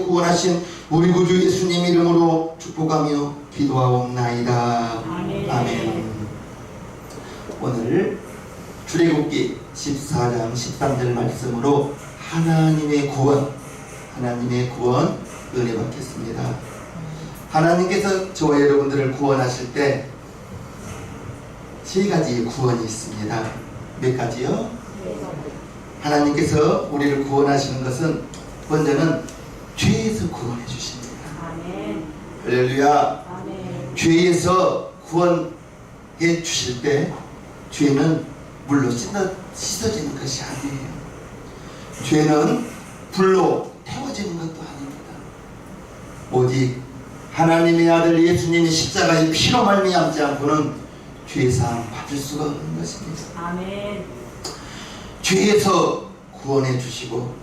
구원하신 우리 구주 예수님 이름으로 축복하며 기도하옵나이다. 아멘. 아멘. 오늘 출애굽기 14장 13절 말씀으로 하나님의 구원 은혜 받겠습니다. 하나님께서 저와 여러분들을 구원하실 때 세 가지의 구원이 있습니다. 몇 가지요? 하나님께서 우리를 구원하시는 것은 먼저는 죄에서 구원해 주십니다. 아멘. 할렐루야. 아멘. 죄에서 구원해 주실 때 죄는 물로 씻어지는 것이 아니에요. 죄는 불로 태워지는 것도 아닙니다. 오직 하나님의 아들 예수님의 십자가의 피로 말미암지 않고는 죄사함 받을 수가 없는 것입니다. 아멘. 죄에서 구원해 주시고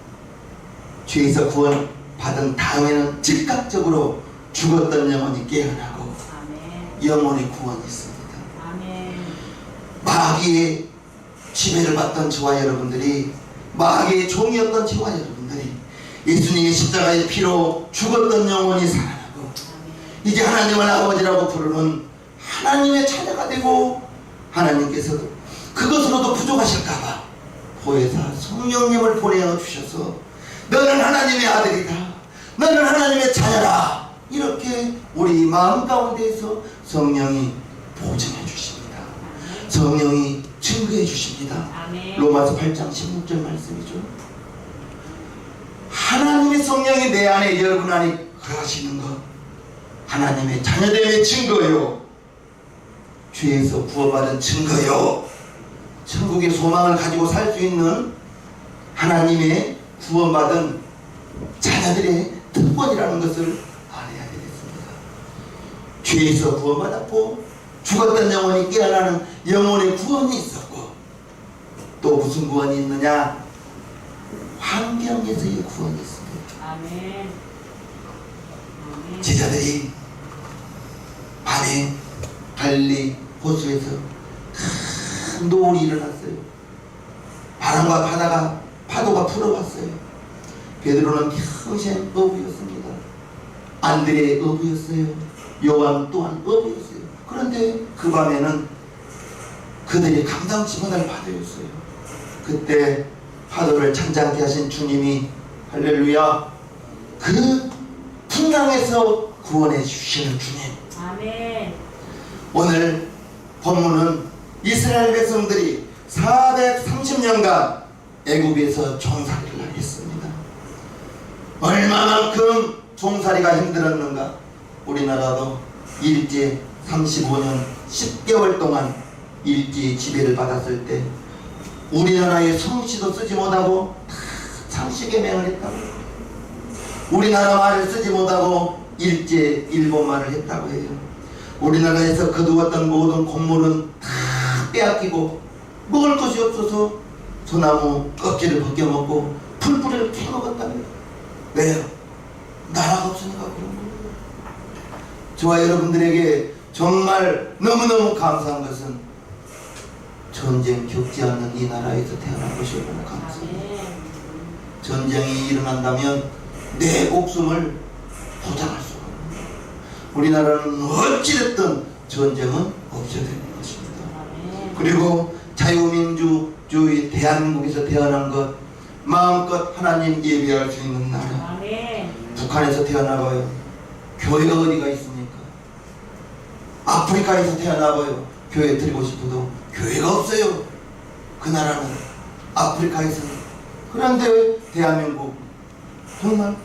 죄에서 구원 받은 다음에는 즉각적으로 죽었던 영혼이 깨어나고 아멘. 영혼의 구원이 있습니다. 아멘. 마귀의 지배를 받던 저와 여러분들이, 마귀의 종이었던 저와 여러분들이 예수님의 십자가의 피로 죽었던 영혼이 살아나고 이제 하나님을 아버지라고 부르는 하나님의 자녀가 되고, 하나님께서도 그것으로도 부족하실까봐 보혜사 성령님을 보내어 주셔서 너는 하나님의 아들이다, 너는 하나님의 자녀라, 이렇게 우리 마음 가운데에서 성령이 보증해 주십니다. 성령이 증거해 주십니다. 아멘. 로마서 8장 16절 말씀이죠. 하나님의 성령이 내 안에 여러분 안에 거하시는 것, 하나님의 자녀됨의 증거요, 죄에서 구원받은 증거요, 천국의 소망을 가지고 살 수 있는 하나님의 구원받은 자녀들의 특권이라는 것을 알아야 되겠습니다. 죄에서 구원받았고 죽었던 영혼이 깨어나는 영혼의 구원이 있었고, 또 무슨 구원이 있느냐? 환경에서의 구원이 있습니다. 아멘. 아멘. 제자들이 밤에 갈릴리 호수에서 큰 노을이 일어났어요. 바람과 파도가 불어왔어요. 베드로는 평생 어부였습니다. 안드레 어부였어요. 요한 또한 어부였어요. 그런데 그 밤에는 그들이 감당치 못할 파도였어요. 그때 파도를 찬장케 하신 주님이, 할렐루야, 그 풍랑에서 구원해 주시는 주님. 아멘. 오늘 본문은 이스라엘 백성들이 430년간 애굽에서 종살이를 하겠습니다. 얼마만큼 종살이가 힘들었는가? 우리나라도 일제 35년 10개월 동안 일제 지배를 받았을 때 우리나라의 성씨도 쓰지 못하고 다 상식개명을 했다고 해요. 우리나라 말을 쓰지 못하고 일제 일본말을 했다고 해요. 우리나라에서 거두었던 모든 곡물은 다 빼앗기고 먹을 것이 없어서 소나무 껍질을 벗겨먹고 풀뿌리를 캐먹었다고 해요. 왜요? 나라가 없으니까 그런 거예요. 저와 여러분들에게 정말 너무너무 감사한 것은 전쟁 겪지 않는 이 나라에서 태어난 것이 얼마나 감사합니다. 아멘. 전쟁이 일어난다면 내 목숨을 보장할 수가 없습니다. 우리나라는 어찌됐든 전쟁은 없어야 되는 것입니다. 아멘. 그리고 자유민주주의 대한민국에서 태어난 것, 마음껏 하나님 예배할 수 있는 나라. 아멘. 북한에서 태어나봐요. 교회가 어디가 있습니까? 아프리카에서 태어나봐요. 교회 드리고 싶어도 교회가 없어요. 그 나라는, 아프리카에서는. 그런데 대한민국 정말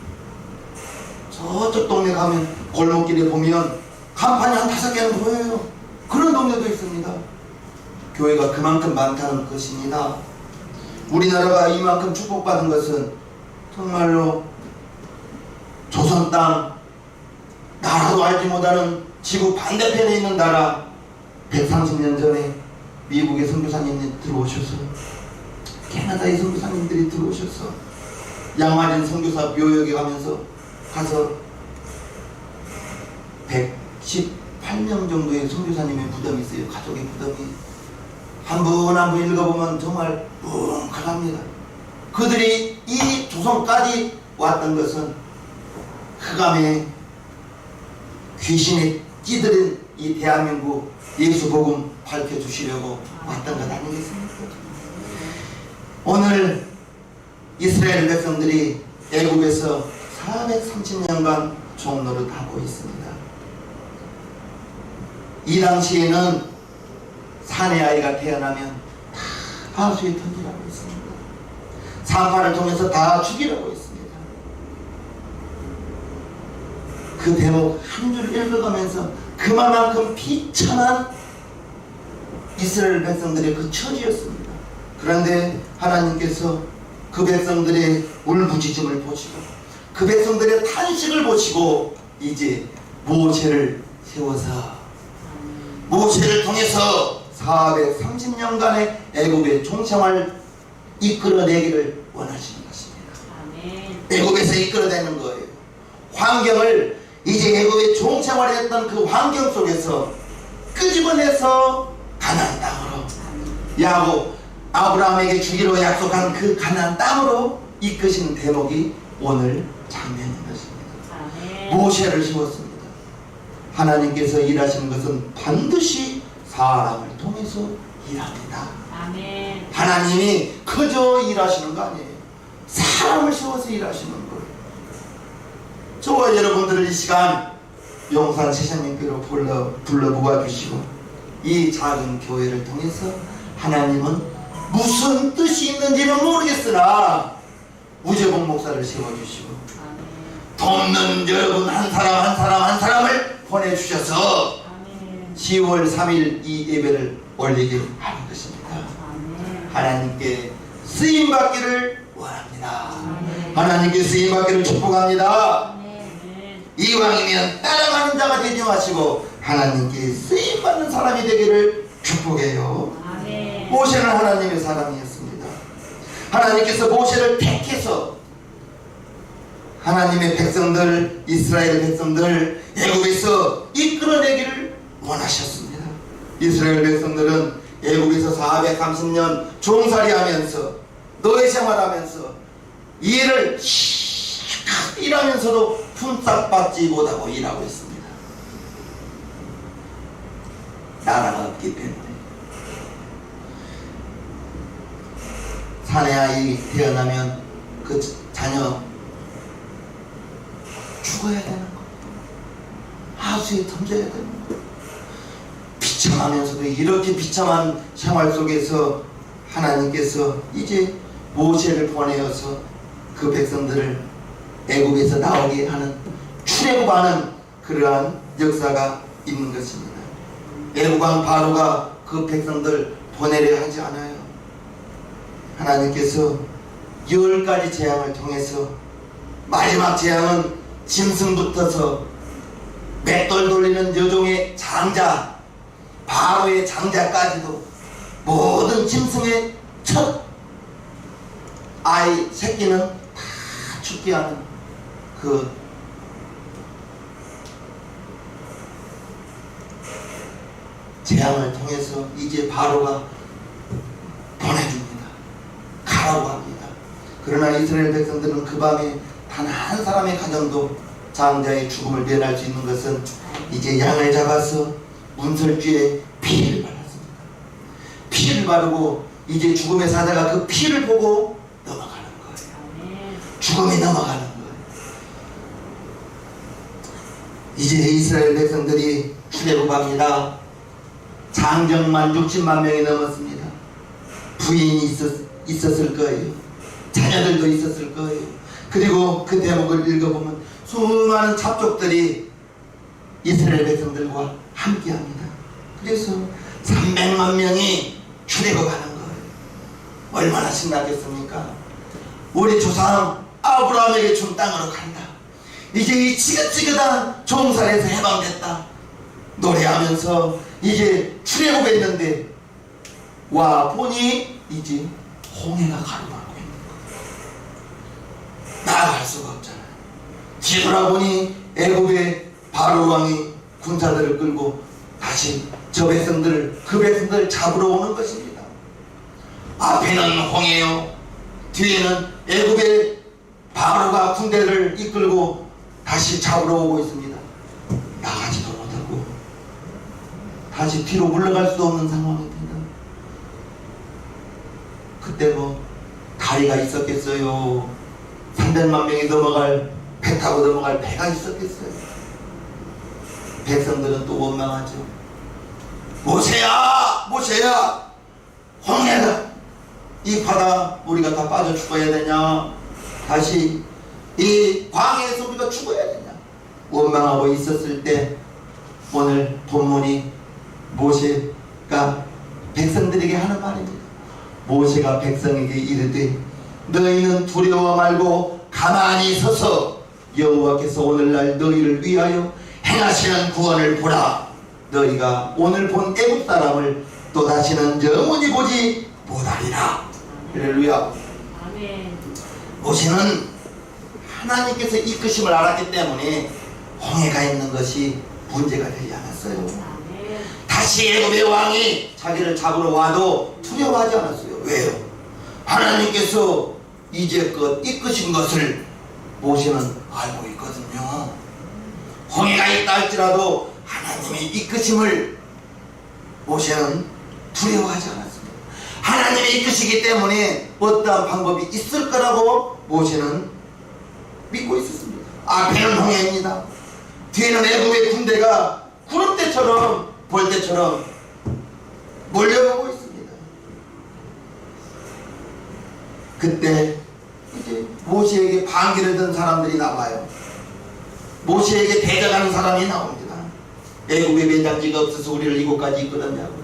저쪽 동네 가면 골목길에 보면 간판이 한 5개는 보여요. 그런 동네도 있습니다. 교회가 그만큼 많다는 것입니다. 우리나라가 이만큼 축복받은 것은 정말로 조선 땅, 나라도 알지 못하는 지구 반대편에 있는 나라, 130년 전에 미국의 선교사님들이 들어오셔서, 캐나다의 선교사님들이 들어오셔서 양화진 선교사 묘역에 가서 118명 정도의 선교사님의 무덤이 있어요. 가족의 무덤이. 한 분 한 분 읽어보면 정말 뭉클합니다. 그들이 이 조선까지 왔던 것은 흑암에 귀신이 찌들은 이 대한민국 예수 복음 밝혀주시려고 왔던 것 아니겠습니까? 오늘 이스라엘 백성들이 애굽에서 430년간 종노릇하고 있습니다. 이 당시에는 사내 아이가 태어나면 다 하수에 던지라고 했습니다. 산파를 통해서 다 죽이라고 했습니다. 그 대목 한 줄 읽어가면서 그만큼 비참한 이스라엘 백성들의 그 처지였습니다. 그런데 하나님께서 그 백성들의 울부짖음을 보시고 그 백성들의 탄식을 보시고 이제 모세를 세워서 모세를 통해서 430년간의 애굽의 종생활을 이끌어내기를 원하시는 것입니다. 애굽에서 이끌어내는 거예요. 환경을 이제 애굽의 종생활을 했던 그 환경 속에서 끄집어내서 가나안 땅으로 야곱 아브라함에게 주기로 약속한 그 가나안 땅으로 이끄시는 대목이 오늘 장면인 것입니다. 모세를 세웠습니다. 하나님께서 일하시는 것은 반드시 사람을 통해서 일합니다. 하나님이 그저 일하시는 거 아니에요. 사람을 세워서 일하시는 거예요. 저와 여러분들을 이 시간 용산 세상님께로 불러 모아주시고 이 작은 교회를 통해서 하나님은 무슨 뜻이 있는지는 모르겠으나 우재봉 목사를 세워주시고 돕는 여러분 한 사람을 보내주셔서 10월 3일 이 예배를 올리게 하는 것입니다. 하나님께 쓰임받기를 원합니다. 하나님께 쓰임받기를 축복합니다. 이왕이면 따라가는 자가 되지 마시고 하나님께 쓰임받는 사람이 되기를 축복해요. 모세는 하나님의 사람이었습니다. 하나님께서 모세를 택해서 하나님의 백성들, 이스라엘 백성들 애굽에서 이끌어내기를 원하셨습니다. 이스라엘 백성들은 애굽에서 430년 종살이하면서 노예 생활하면서 일을 일하면서도 품삯받지 못하고 일하고 있습니다. 나라가 없기 때문에. 사내 아이 태어나면 그 자녀 죽어야 되는 거, 하수에 던져야 되는 거. 비참하면서도 이렇게 비참한 생활 속에서 하나님께서 이제 모세를 보내어서 그 백성들을 애굽에서 나오게 하는 출애굽하는 그러한 역사가 있는 것입니다. 애굽왕 바로가 그 백성들 보내려 하지 않아요. 하나님께서 10가지 재앙을 통해서 마지막 재앙은 짐승부터서 맷돌 돌리는 여종의 장자, 바로의 장자까지도 모든 짐승의 첫 아이 새끼는 다 죽게 하는 그 재앙을 통해서 이제 바로가 보내줍니다. 가라고 합니다. 그러나 이스라엘 백성들은 그 밤에 단 한 사람의 가정도 장자의 죽음을 면할 수 있는 것은 이제 양을 잡아서 문설주에 피를 발랐습니다. 피를 바르고 이제 죽음의 사자가 그 피를 보고 넘어가는 거예요. 죽음이 넘어가는 거예요. 이제 이스라엘 백성들이 출애굽합니다. 장정만 60만 명이 넘었습니다. 부인이 있었을 거예요. 자녀들도 있었을 거예요. 그리고 그 대목을 읽어보면 수많은 잡족들이 이스라엘 백성들과 함께합니다. 그래서 300만 명이 출애굽하는 거예요. 얼마나 신나겠습니까? 우리 조상 아브라함에게 준 땅으로 간다. 이제 이 지긋지긋한 종살에서 해방됐다. 노래하면서 이제 출애굽했는데 와 보니 이제 홍해가 가로막고 있는 거예요. 나아갈 수가 없잖아요. 뒤돌아보니 애굽의 바로 왕이 군사들을 끌고 다시 저 백성들을 그 백성들을 잡으러 오는 것입니다. 앞에는 홍해요. 뒤에는 애굽의 바로가 군대를 이끌고 다시 잡으러 오고 있습니다. 나가지도 못하고 다시 뒤로 물러갈 수 없는 상황입니다. 그때 뭐 다리가 있었겠어요? 300만 명이 넘어갈, 배 타고 넘어갈 배가 있었겠어요? 백성들은 또 원망하죠. 모세야, 모세야, 홍해다, 이 바다 우리가 다 빠져 죽어야 되냐? 다시 이 광해에서 우리가 죽어야 되냐? 원망하고 있었을 때 오늘 본문이 모세가 백성들에게 하는 말입니다. 모세가 백성에게 이르되 너희는 두려워 말고 가만히 서서 여호와께서 오늘날 너희를 위하여 행하시는 구원을 보라. 너희가 오늘 본 애굽 사람을 또다시는 영원히 보지 못하리라. 할렐루야. 아멘. 모세는 하나님께서 이끄심을 알았기 때문에 홍해가 있는 것이 문제가 되지 않았어요. 아멘. 다시 애굽의 왕이 자기를 잡으러 와도 두려워하지 않았어요. 왜요? 하나님께서 이제껏 이끄신 것을 모세는 알고 있거든요. 홍해가 있다 할지라도 하나님의 이끄심을 모세는 두려워하지 않았습니다. 하나님이 이끄시기 때문에 어떠한 방법이 있을 거라고 모세는 믿고 있었습니다. 앞에는 홍해입니다. 뒤에는 애굽의 군대가 구름대처럼 벌떼처럼 몰려오고 있습니다. 그때 이제 모세에게 반기를 든 사람들이 나와요. 모세에게 대적하는 사람이 나옵니다. 애굽에 매장지가 없어서 우리를 이곳까지 이끌었냐고.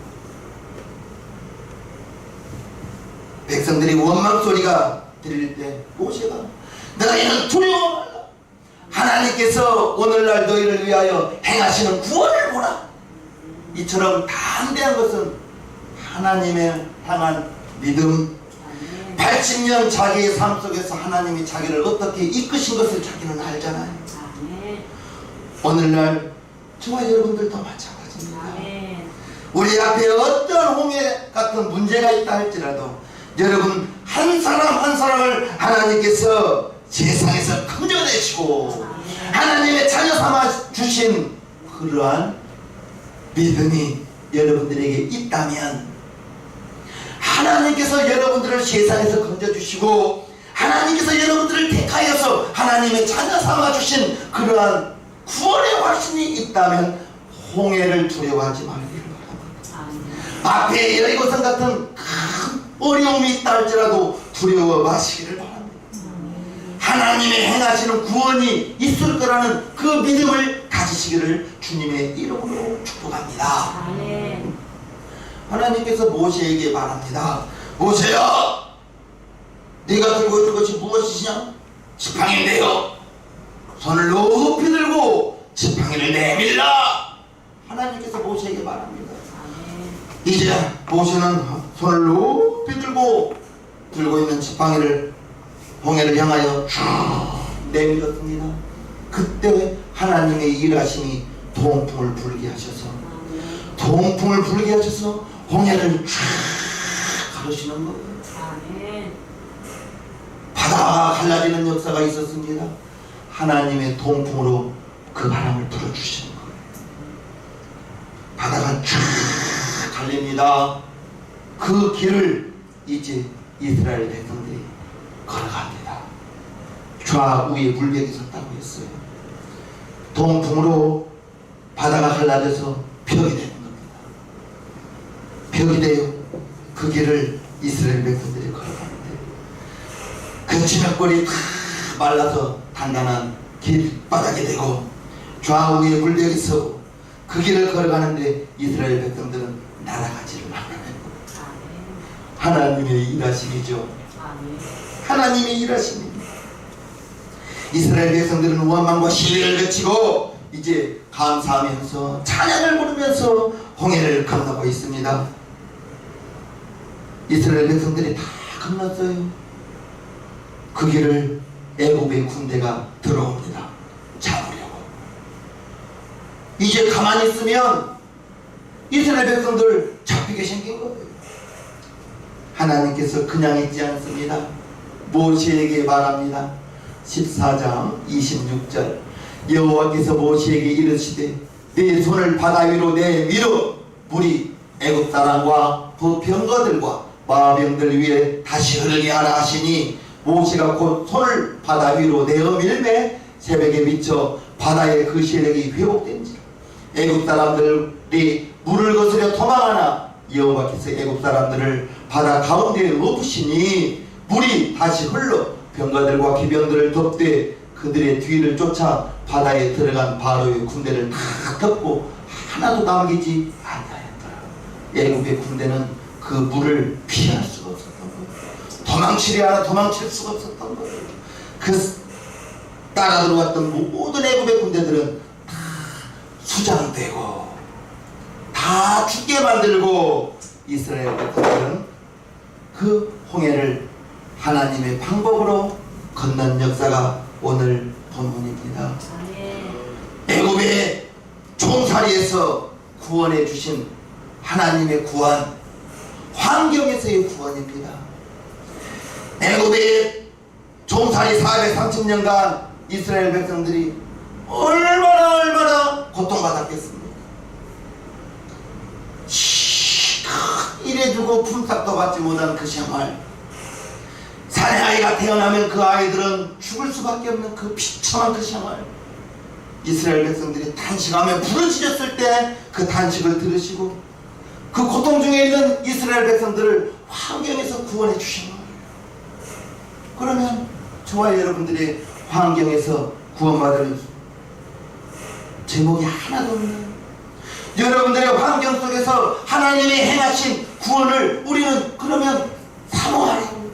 백성들이 원망 소리가 들릴 때 모세가 너희는 두려워 말라. 하나님께서 오늘날 너희를 위하여 행하시는 구원을 보라. 이처럼 담대한 것은 하나님의 향한 믿음. 80년 자기의 삶 속에서 하나님이 자기를 어떻게 이끄신 것을 자기는 알잖아요. 아멘. 오늘날 저와 여러분들도 마찬가지입니다. 아멘. 우리 앞에 어떤 홍해 같은 문제가 있다 할지라도 여러분 한 사람 한 사람을 하나님께서 세상에서 건져내시고 하나님의 자녀 삼아 주신 그러한 믿음이 여러분들에게 있다면 하나님께서 여러분들을 세상에서 건져주시고 하나님께서 여러분들을 택하여서 하나님의 자녀 삼아주신 그러한 구원의 확신이 있다면 홍해를 두려워하지 말기를 바랍니다. 앞에 여리고성 같은 큰 어려움이 있다 할지라도 두려워 마시기를 바랍니다. 하나님의 행하시는 구원이 있을 거라는 그 믿음을 가지시기를 주님의 이름으로 축복합니다. 아멘. 하나님께서 모세에게 말합니다. 모세야, 네가 들고 있는 것이 무엇이냐? 지팡이인데요. 손을 높이 들고 지팡이를 내밀라. 하나님께서 모세에게 말합니다. 아멘. 이제 모세는 손을 높이 들고 있는 지팡이를 홍해를 향하여 쭉 내밀었습니다. 그때 하나님의 일하심이 동풍을 불게 하셔서 동풍을 불게 하셔서 홍해를 쫙 가르시는 거예요. 아멘. 바다가 갈라지는 역사가 있었습니다. 하나님의 동풍으로 그 바람을 불어주시는 거예요. 바다가 쫙 갈립니다. 그 길을 이제 이스라엘 백성들이 걸어갑니다. 좌우에 물벽이 섰다고 했어요. 동풍으로 바다가 갈라져서 벽이 되는 겁니다. 벽이 되어 그 길을 이스라엘 백성들이 걸어가는데 그 지면골이 다 말라서 단단한 길바닥이 되고 좌우에 물벽이 서고 그 길을 걸어가는데 이스라엘 백성들은 날아가지를 않아요. 하나님의 일하심이죠. 하나님의 일하심입니다. 이스라엘 백성들은 원망과 시위를 거치고 이제 감사하면서 찬양을 부르면서 홍해를 건너고 있습니다. 이스라엘 백성들이 다 건넜어요. 그 길을 애굽의 군대가 들어옵니다. 잡으려고. 이제 가만히 있으면 이스라엘 백성들 잡히게 생긴 거예요. 하나님께서 그냥 있지 않습니다. 모세에게 말합니다. 14장 26절 여호와께서 모세에게 이르시되 네 손을 바다 위로 내밀어 물이 애굽 사람과 그 병거들과 마병들 위에 다시 흐르게 하라 하시니 모세가 곧 손을 바다 위로 내어 밀매 새벽에 미쳐 바다의 그 세력이 회복된지라. 애굽 사람들이 물을 거스려 도망하나 여호와께서 애굽 사람들을 바다 가운데에 엎으시니 물이 다시 흘러 병거들과 기병들을 덮되 그들의 뒤를 쫓아 바다에 들어간 바로의 군대를 다 덮고 하나도 남기지 아니하였더라. 애굽의 군대는 그 물을 피할 수가 없었던 거예요. 도망치려 하나 도망칠 수가 없었던 거예요. 그 따라 들어왔던 모든 애굽의 군대들은 다 수장되고 다 죽게 만들고 이스라엘 백성들은 그 홍해를 하나님의 방법으로 건넌 역사가 오늘 본문입니다. 애굽의 종살이에서 구원해 주신 하나님의 구원, 환경에서의 구원입니다. 애굽의 종살이 430년간 이스라엘 백성들이 얼마나 고통받았겠습니까? 일해주고 품삯도 받지 못한 그 생활, 산의 아이가 태어나면 그 아이들은 죽을 수밖에 없는 그 비참한 그 생활, 이스라엘 백성들이 탄식하며 부르짖었을 때 그 탄식을 들으시고 그 고통 중에 있는 이스라엘 백성들을 환경에서 구원해 주신 거예요. 그러면 저와 여러분들이 환경에서 구원받을 제목이 하나도 없네요. 여러분들의 환경 속에서 하나님이 행하신 구원을 우리는 그러면 사모하라고.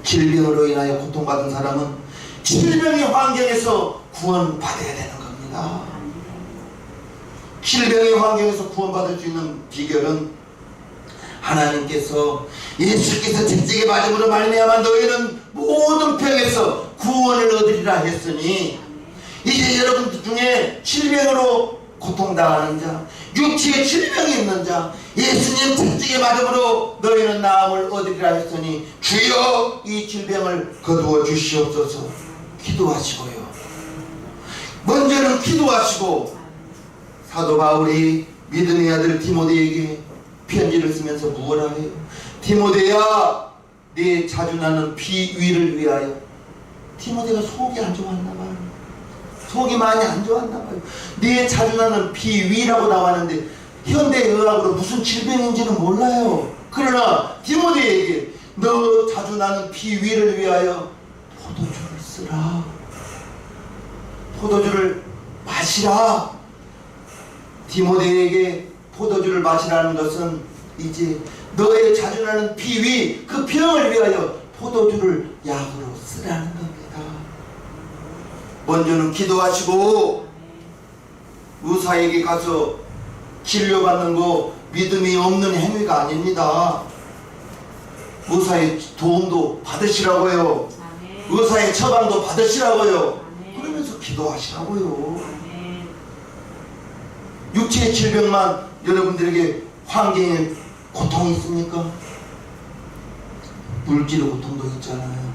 질병으로 인하여 고통받은 사람은 질병의 환경에서 구원받아야 되는 겁니다. 질병의 환경에서 구원받을 수 있는 비결은 하나님께서 예수께서 채찍에 맞음으로 말미암아 너희는 모든 병에서 구원을 얻으리라 했으니 이제 여러분 중에 질병으로 고통당하는 자, 육체에 질병이 있는 자, 예수님 채찍에 맞음으로 너희는 나음을 얻으리라 했으니 주여 이 질병을 거두어 주시옵소서. 기도하시고요. 먼저는 기도하시고 사도 바울이 믿음의 아들 디모데에게 편지를 쓰면서 무엇라 해요? 디모데야, 네 자주 나는 비위를 위하여. 디모데가 속이 안 좋았나 봐요. 속이 많이 안 좋았나 봐요. 네 자주 나는 비위라고 나왔는데 현대의학으로 무슨 질병인지는 몰라요. 그러나 디모데에게 너 자주 나는 비위를 위하여 포도주를 쓰라. 포도주를 마시라. 디모데에게 포도주를 마시라는 것은 이제 너의 자주 나는 비위, 그 병을 위하여 포도주를 약으로 쓰라는 겁니다. 먼저는 기도하시고 의사에게 가서 진료받는 거 믿음이 없는 행위가 아닙니다. 의사의 도움도 받으시라고요. 의사의 처방도 받으시라고요. 그러면서 기도하시라고요. 육체의 질병만 여러분들에게 환경에 고통이 있습니까? 물질의 고통도 있잖아요.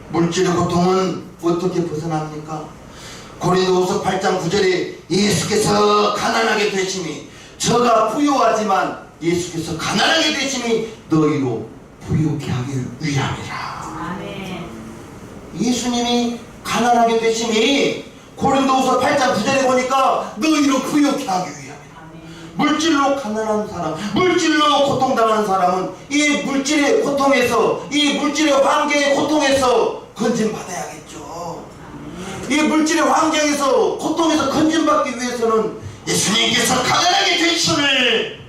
물질의 고통은 어떻게 벗어납니까? 고린도후서 8장 9절에 예수께서 가난하게 되심이, 저가 부유하지만 예수께서 가난하게 되심이 너희로 부유케 하기 위함이라. 예수님이 가난하게 되심이 고린도후서 8장 9절에 보니까 너희로 부유케 하기 위함이라. 물질로 가난한 사람, 물질로 고통당하는 사람은 이 물질의 고통에서, 이 물질의 환경의 고통에서 건진받아야겠죠. 이 물질의 환경에서, 고통에서 건진받기 위해서는 예수님께서 가난하게 되심을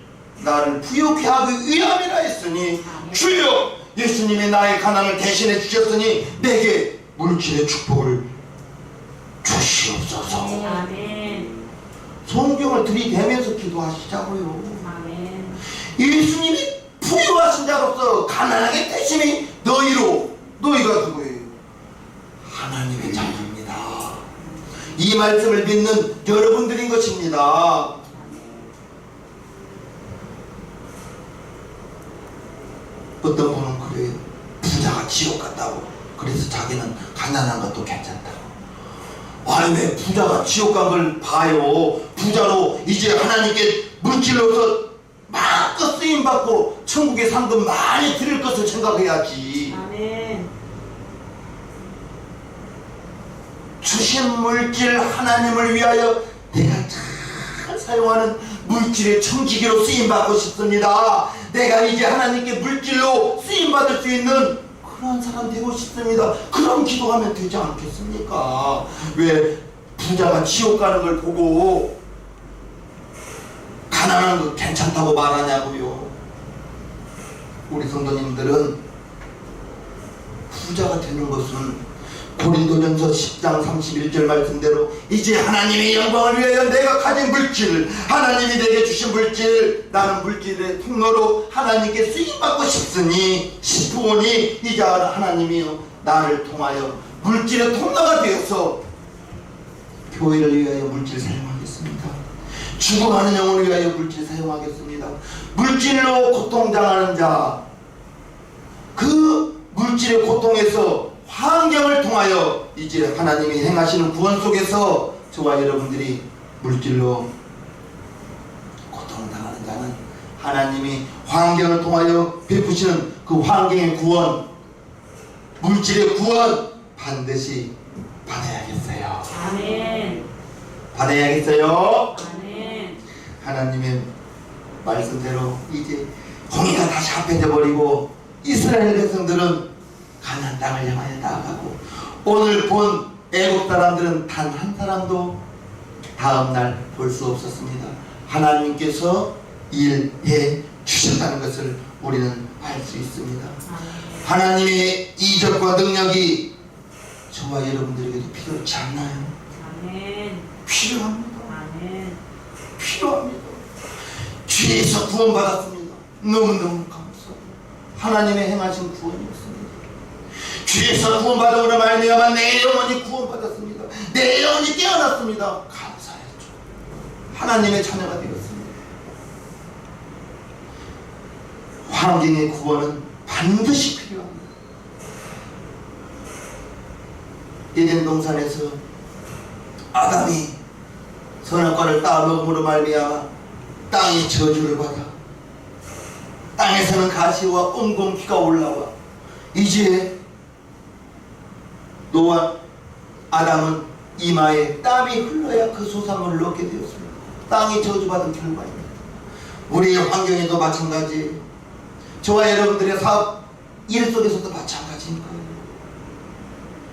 나를 부유케 하기 위함이라 했으니 주여 예수님이 나의 가난을 대신해 주셨으니 내게 물질의 축복을 주시옵소서. 성경을 들이대면서 기도하시자고요. 예수님이 부유하신 자로서 가난하게 되심이 너희가 누구예요? 하나님의 자녀입니다. 이 말씀을 믿는 여러분들인 것입니다. 어떤 분은 그래요. 부자가 지옥 같다고. 그래서 자기는 가난한 것도 괜찮다고. 아니 왜 부자가 지옥 간 걸 봐요. 부자로 이제 하나님께 물질로서 마음껏 쓰임받고 천국의 상금 많이 드릴 것을 생각해야지. 아멘. 주신 물질 하나님을 위하여 내가 잘 사용하는 물질의 청지기로 쓰임받고 싶습니다. 내가 이제 하나님께 물질로 쓰임받을 수 있는 그런 사람 되고 싶습니다. 그럼 기도하면 되지 않겠습니까? 왜 부자가 지옥 가는 걸 보고 가난한 거 괜찮다고 말하냐고요. 우리 성도님들은 부자가 되는 것은 고린도전서 10장 31절 말씀대로 이제 하나님의 영광을 위하여 내가 가진 물질, 하나님이 내게 주신 물질, 나는 물질의 통로로 하나님께 쓰임받고 싶으니 이제 하나님이요 나를 통하여 물질의 통로가 되어서 교회를 위하여 물질 사용하겠습니다. 죽어가는 영혼을 위하여 물질 사용하겠습니다. 물질로 고통당하는 자, 그 물질의 고통에서 환경을 통하여 이제 하나님이 행하시는 구원 속에서 저와 여러분들이 물질로 고통당하는 자는 하나님이 환경을 통하여 베푸시는 그 환경의 구원, 물질의 구원 반드시 받아야겠어요. 아멘. 받아야겠어요. 아멘. 하나님의 말씀대로 이제 홍해가 다시 합해져 버리고 이스라엘 백성들은 가나안 땅을 향하여 나아가고 오늘 본 애국 사람들은 단 한 사람도 다음날 볼 수 없었습니다. 하나님께서 일해 주셨다는 것을 우리는 알 수 있습니다. 하나님의 이적과 능력이 저와 여러분들에게도 필요하지 않나요? 아멘. 필요합니다. 아멘. 필요합니다. 죄에서 구원받았습니다. 너무너무 감사합니다. 하나님의 행하신 구원이었습니다. 죄에서 구원받음으로 말미암아 내 영혼이 구원받았습니다. 내 영혼이 깨어났습니다. 감사했죠. 하나님의 자녀가 되었습니다. 환경의 구원은 반드시 필요합니다. 에덴 동산에서 아담이 선악과를 따먹음으로 말미암아 땅이 저주를 받아 땅에서는 가시와 엉겅퀴가 올라와 이제 노아 아담은 이마에 땀이 흘러야 그 소산물을 얻게 되었습니다. 땅이 저주받은 결과입니다. 우리의 환경에도 마찬가지예요. 저와 여러분들의 사업 일 속에서도 마찬가지인 거예요.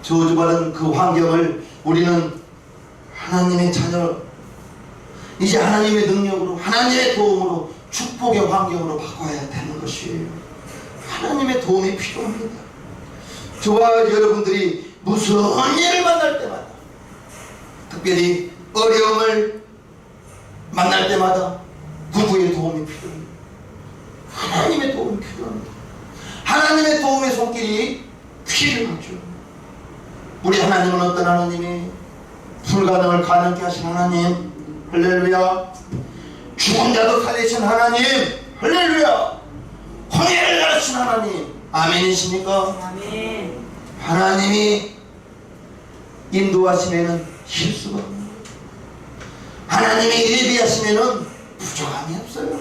저주받은 그 환경을 우리는 하나님의 자녀, 이제 하나님의 능력으로 하나님의 도움으로 축복의 환경으로 바꿔야 되는 것이에요. 하나님의 도움이 필요합니다. 저와 여러분들이 무슨 일을 만날 때마다, 특별히 어려움을 만날 때마다 누구의 도움이 필요합니다. 하나님의 도움이 필요합니다. 하나님의 도움의 손길이 필요하죠. 우리 하나님은 어떤 하나님이에요? 불가능을 가능케 하신 하나님, 할렐루야. 죽은 자도 살리신 하나님, 할렐루야. 홍해를 가르친 하나님, 아멘이십니까? 아멘. 하나님이 인도하시면은 실수가 없는 거예요. 하나님이 예비하시면은 부족함이 없어요.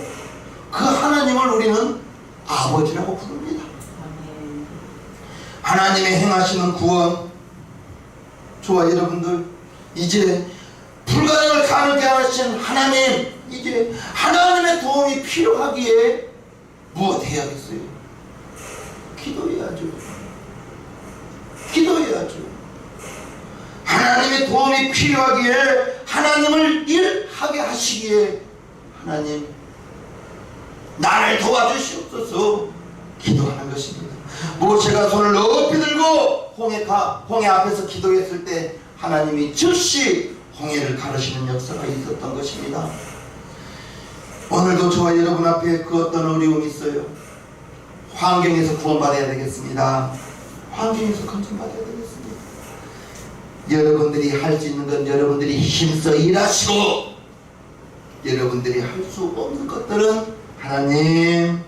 그 하나님을 우리는 아버지라고 부릅니다. 아멘. 하나님의 행하시는 구원, 저와 여러분들 이제 불가능을 가능케 하신 하나님, 이제 하나님의 도움이 필요하기에 무엇 해야겠어요? 기도해야죠. 기도해야죠. 하나님의 도움이 필요하기에 하나님을 일하게 하시기에 하나님 나를 도와주시옵소서 기도하는 것입니다. 모세가 손을 높이 들고 홍해 앞에서 기도했을 때 하나님이 즉시 홍해를 가르시는 역사가 있었던 것입니다. 오늘도 저와 여러분 앞에 그 어떤 어려움이 있어요. 환경에서 구원받아야 되겠습니다. 환경에서 건전받아야 되겠습니다. 여러분들이 할 수 있는 건 여러분들이 힘써 일하시고, 여러분들이 할 수 없는 것들은 하나님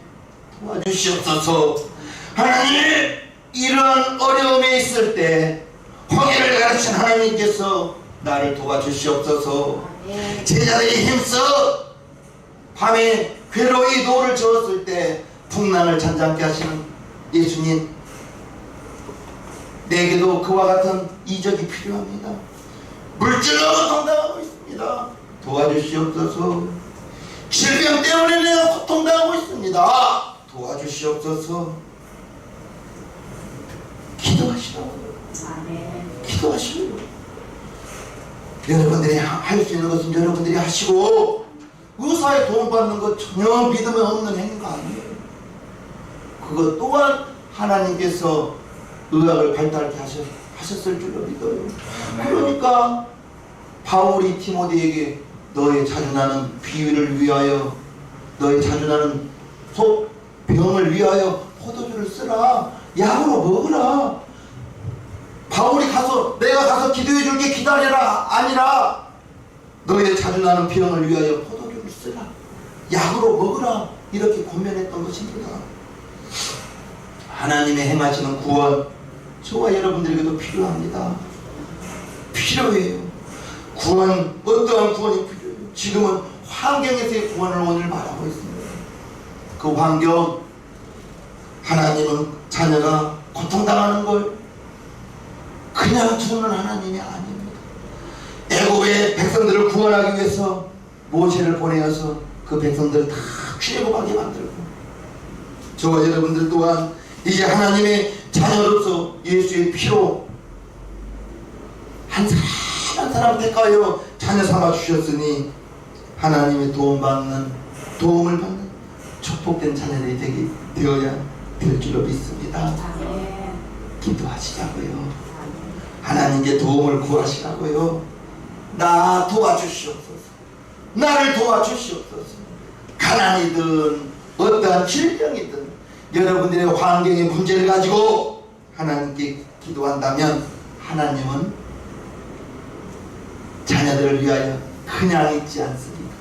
도와주시옵소서. 하나님, 이러한 어려움에 있을 때 홍해를 가르친 하나님께서 나를 도와주시옵소서. 아멘. 제자들이 힘써 밤에 괴로이 노를 저었을 때 풍랑을 잔잔케 하시는 예수님, 내게도 그와 같은 이적이 필요합니다. 물질로 고통당하고 있습니다. 도와주시옵소서. 질병 때문에 내가 고통당하고 있습니다. 도와주시옵소서. 기도하시라고요. 아멘. 기도하시라고요. 여러분들이 할 수 있는 것은 여러분들이 하시고, 의사의 도움받는 것 전혀 믿음에 없는 행위가 아니에요. 그것 또한 하나님께서 의학을 발달케 하셨을 줄로 믿어요. 그러니까 바울이 디모데에게 너의 자주나는 비위를 위하여, 너의 자주나는 병을 위하여 포도주를 쓰라, 약으로 먹으라. 바울이 내가 가서 기도해 줄게 기다려라 아니라, 너의 자주나는 병을 위하여 포도주를 쓰라, 약으로 먹으라, 이렇게 권면했던 것입니다. 하나님의 행하시는 구원, 저와 여러분들에게도 필요합니다. 필요해요. 구원, 어떠한 구원이 필요해요. 지금은 환경에서의 구원을 오늘 말하고 있습니다. 그 환경, 하나님은 자녀가 고통당하는 걸 그냥 주는 하나님이 아닙니다. 애굽의 백성들을 구원하기 위해서 모세를 보내어서 그 백성들을 다 출애굽하게 만들고, 저와 여러분들 또한 이제 하나님의 자녀로서 예수의 피로 한 사람 한 사람 택하여 자녀 삼아 주셨으니, 하나님의 도움을 받는 축복된 자녀들이 되어야 될 줄로 믿습니다. 아멘. 기도하시자고요. 하나님께 도움을 구하시라고요. 나 도와주시옵소서. 나를 도와주시옵소서. 가난이든 어떠한 질병이든 여러분들의 환경의 문제를 가지고 하나님께 기도한다면, 하나님은 자녀들을 위하여 그냥 있지 않습니다.